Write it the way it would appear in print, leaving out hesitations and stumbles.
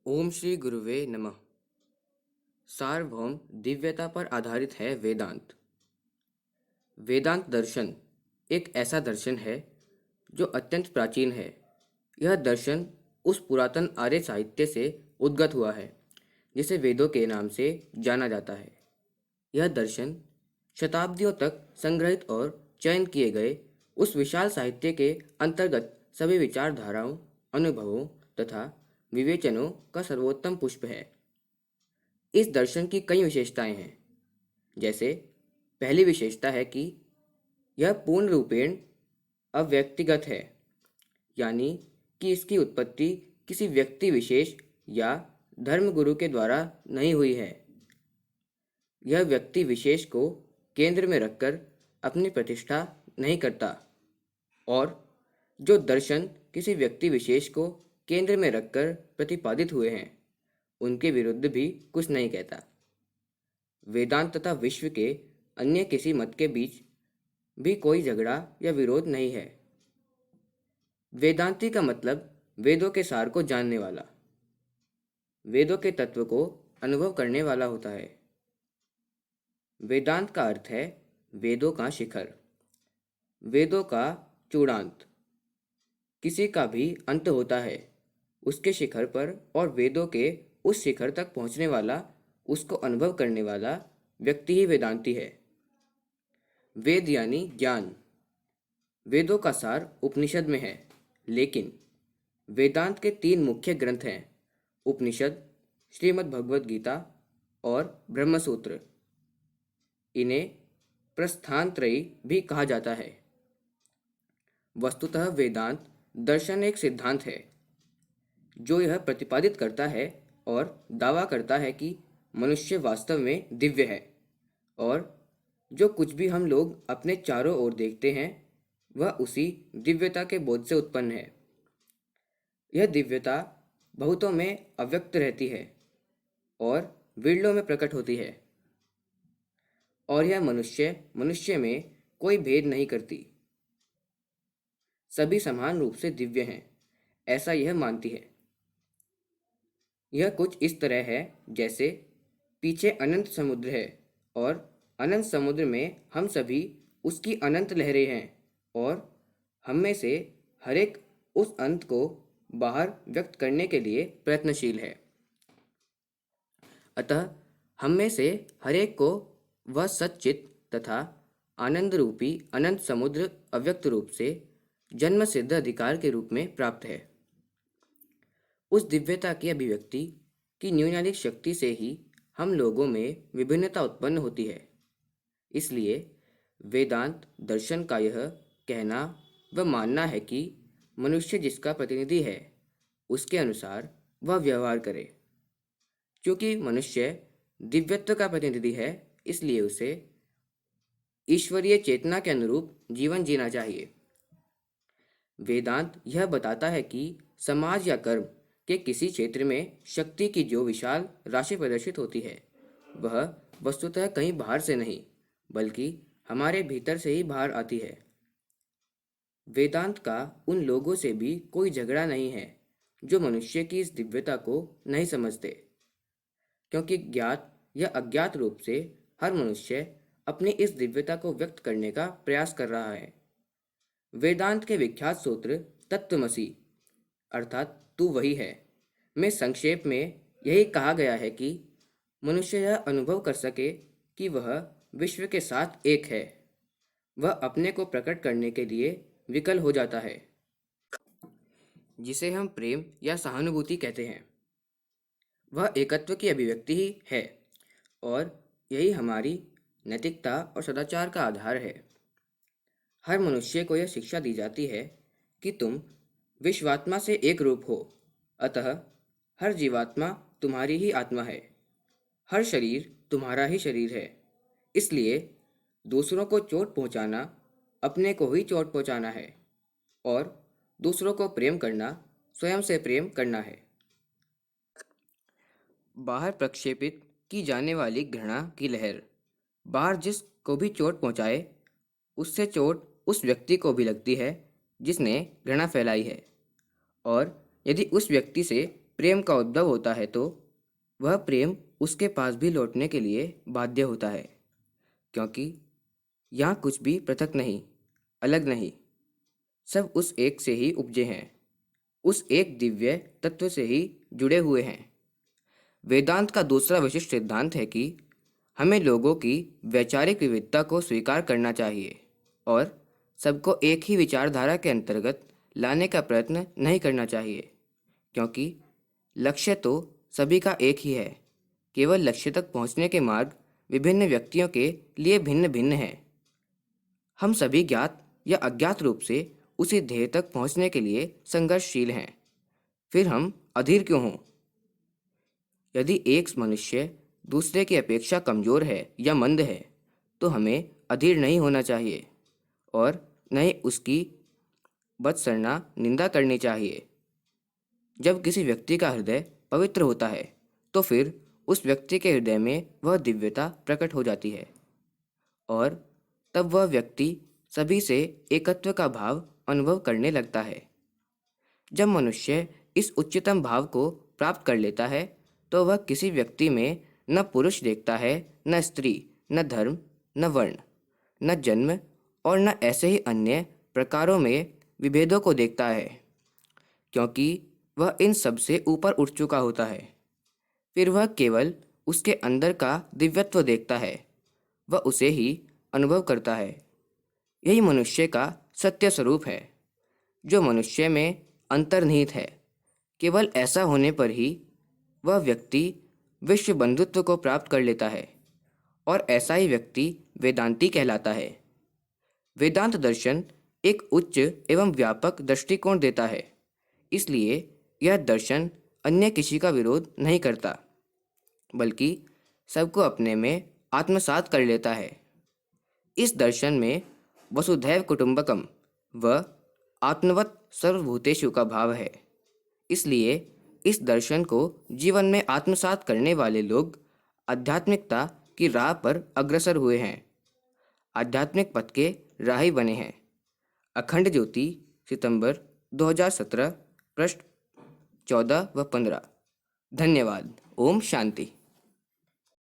ओम श्री गुरुवे नमः। सार्वभौम दिव्यता पर आधारित है वेदांत। वेदांत दर्शन एक ऐसा दर्शन है जो अत्यंत प्राचीन है। यह दर्शन उस पुरातन आर्य साहित्य से उद्गत हुआ है जिसे वेदों के नाम से जाना जाता है। यह दर्शन शताब्दियों तक संग्रहित और चयन किए गए उस विशाल साहित्य के अंतर्गत सभी विचारधाराओं, अनुभवों तथा विवेचनों का सर्वोत्तम पुष्प है। इस दर्शन की कई विशेषताएं हैं। जैसे पहली विशेषता है कि यह पूर्ण रूपेण अव्यक्तिगत है, यानी कि इसकी उत्पत्ति किसी व्यक्ति विशेष या धर्मगुरु के द्वारा नहीं हुई है। यह व्यक्ति विशेष को केंद्र में रखकर अपनी प्रतिष्ठा नहीं करता और जो दर्शन किसी व्यक्ति विशेष को केंद्र में रखकर प्रतिपादित हुए हैं उनके विरुद्ध भी कुछ नहीं कहता। वेदांत तथा विश्व के अन्य किसी मत के बीच भी कोई झगड़ा या विरोध नहीं है। वेदांती का मतलब वेदों के सार को जानने वाला, वेदों के तत्व को अनुभव करने वाला होता है। वेदांत का अर्थ है वेदों का शिखर, वेदों का चूड़ांत। किसी का भी अंत होता है उसके शिखर पर, और वेदों के उस शिखर तक पहुंचने वाला, उसको अनुभव करने वाला व्यक्ति ही वेदांती है। वेद यानी ज्ञान। वेदों का सार उपनिषद में है, लेकिन वेदांत के तीन मुख्य ग्रंथ हैं: उपनिषद, श्रीमद् भगवद गीता और ब्रह्मसूत्र। इन्हें प्रस्थानत्रयी भी कहा जाता है। वस्तुतः वेदांत दर्शन एक सिद्धांत है जो यह प्रतिपादित करता है और दावा करता है कि मनुष्य वास्तव में दिव्य है, और जो कुछ भी हम लोग अपने चारों ओर देखते हैं वह उसी दिव्यता के बोध से उत्पन्न है। यह दिव्यता बहुतों में अव्यक्त रहती है और विरलों में प्रकट होती है, और यह मनुष्य मनुष्य में कोई भेद नहीं करती। सभी समान रूप से दिव्य हैं, ऐसा यह मानती है। यह कुछ इस तरह है जैसे पीछे अनंत समुद्र है और अनंत समुद्र में हम सभी उसकी अनंत लहरें हैं, और हम में से हर एक उस अंत को बाहर व्यक्त करने के लिए प्रयत्नशील है। अतः हम में से हर एक को वह सच्चित तथा आनंद रूपी अनंत समुद्र अव्यक्त रूप से जन्म सिद्ध अधिकार के रूप में प्राप्त है। उस दिव्यता की अभिव्यक्ति की न्यूनाधिक शक्ति से ही हम लोगों में विभिन्नता उत्पन्न होती है। इसलिए वेदांत दर्शन का यह कहना व मानना है कि मनुष्य जिसका प्रतिनिधि है उसके अनुसार वह व्यवहार करे। क्योंकि मनुष्य दिव्यत्व का प्रतिनिधि है, इसलिए उसे ईश्वरीय चेतना के अनुरूप जीवन जीना चाहिए। वेदांत यह बताता है कि समाज या कर्म के किसी क्षेत्र में शक्ति की जो विशाल राशि प्रदर्शित होती है वह वस्तुतः कहीं बाहर से नहीं बल्कि हमारे भीतर से ही बाहर आती है। वेदांत का उन लोगों से भी कोई झगड़ा नहीं है जो मनुष्य की इस दिव्यता को नहीं समझते, क्योंकि ज्ञात या अज्ञात रूप से हर मनुष्य अपनी इस दिव्यता को व्यक्त करने का प्रयास कर रहा है। वेदांत के विख्यात सूत्र तत्त्वमसि अर्थात तू वही है में संक्षेप में यही कहा गया है कि मनुष्य यह अनुभव कर सके कि वह विश्व के साथ एक है, वह अपने को प्रकट करने के लिए विकल हो जाता है, जिसे हम प्रेम या सहानुभूति कहते हैं। वह एकत्व की अभिव्यक्ति ही है, और यही हमारी नैतिकता और सदाचार का आधार है। हर मनुष्य को यह शिक्षा दी जाती है कि तुम विश्वात्मा से एक रूप हो, अतः हर जीवात्मा तुम्हारी ही आत्मा है, हर शरीर तुम्हारा ही शरीर है। इसलिए दूसरों को चोट पहुंचाना अपने को ही चोट पहुंचाना है, और दूसरों को प्रेम करना स्वयं से प्रेम करना है। बाहर प्रक्षेपित की जाने वाली घृणा की लहर बाहर जिस को भी चोट पहुंचाए उससे चोट उस व्यक्ति को भी लगती है जिसने घृणा फैलाई है, और यदि उस व्यक्ति से प्रेम का उद्भव होता है तो वह प्रेम उसके पास भी लौटने के लिए बाध्य होता है, क्योंकि यहाँ कुछ भी पृथक नहीं, अलग नहीं, सब उस एक से ही उपजे हैं, उस एक दिव्य तत्व से ही जुड़े हुए हैं। वेदांत का दूसरा विशिष्ट सिद्धांत है कि हमें लोगों की वैचारिक विविधता को स्वीकार करना चाहिए और सबको एक ही विचारधारा के अंतर्गत लाने का प्रयत्न नहीं करना चाहिए, क्योंकि लक्ष्य तो सभी का एक ही है। केवल लक्ष्य तक पहुंचने के मार्ग विभिन्न व्यक्तियों के लिए भिन्न भिन्न हैं। हम सभी ज्ञात या अज्ञात रूप से उसी ध्येय तक पहुंचने के लिए संघर्षशील हैं। फिर हम अधीर क्यों हों? यदि एक मनुष्य दूसरे की अपेक्षा कमजोर है या मंद है, तो हमें अधीर नहीं होना चाहिए और न ही उसकी बदसरना निंदा करनी चाहिए। जब किसी व्यक्ति का हृदय पवित्र होता है, तो फिर उस व्यक्ति के हृदय में वह दिव्यता प्रकट हो जाती है और तब वह व्यक्ति सभी से एकत्व का भाव अनुभव करने लगता है। जब मनुष्य इस उच्चतम भाव को प्राप्त कर लेता है, तो वह किसी व्यक्ति में न पुरुष देखता है, न स्त्री, न धर्म, न वर्ण, न जन्म और न ऐसे ही अन्य प्रकारों में विभेदों को देखता है, क्योंकि वह इन सब से ऊपर उठ चुका होता है। फिर वह केवल उसके अंदर का दिव्यत्व देखता है, वह उसे ही अनुभव करता है। यही मनुष्य का सत्य स्वरूप है, जो मनुष्य में अंतर्निहित है। केवल ऐसा होने पर ही वह व्यक्ति विश्व बंधुत्व को प्राप्त कर लेता है और ऐसा ही व्यक्ति वेदांती कहलाता है। वेदांत दर्शन एक उच्च एवं व्यापक दृष्टिकोण देता है, इसलिए यह दर्शन अन्य किसी का विरोध नहीं करता, बल्कि सबको अपने में आत्मसात कर लेता है। इस दर्शन में वसुधैव कुटुंबकम व आत्मवत सर्वभूतेषु का भाव है। इसलिए इस दर्शन को जीवन में आत्मसात करने वाले लोग आध्यात्मिकता की राह पर अग्रसर हुए हैं, आध्यात्मिक पथ के राही बने हैं। अखंड ज्योति, सितंबर 2017, पृष्ठ 14 व 15। धन्यवाद। ओम शांति।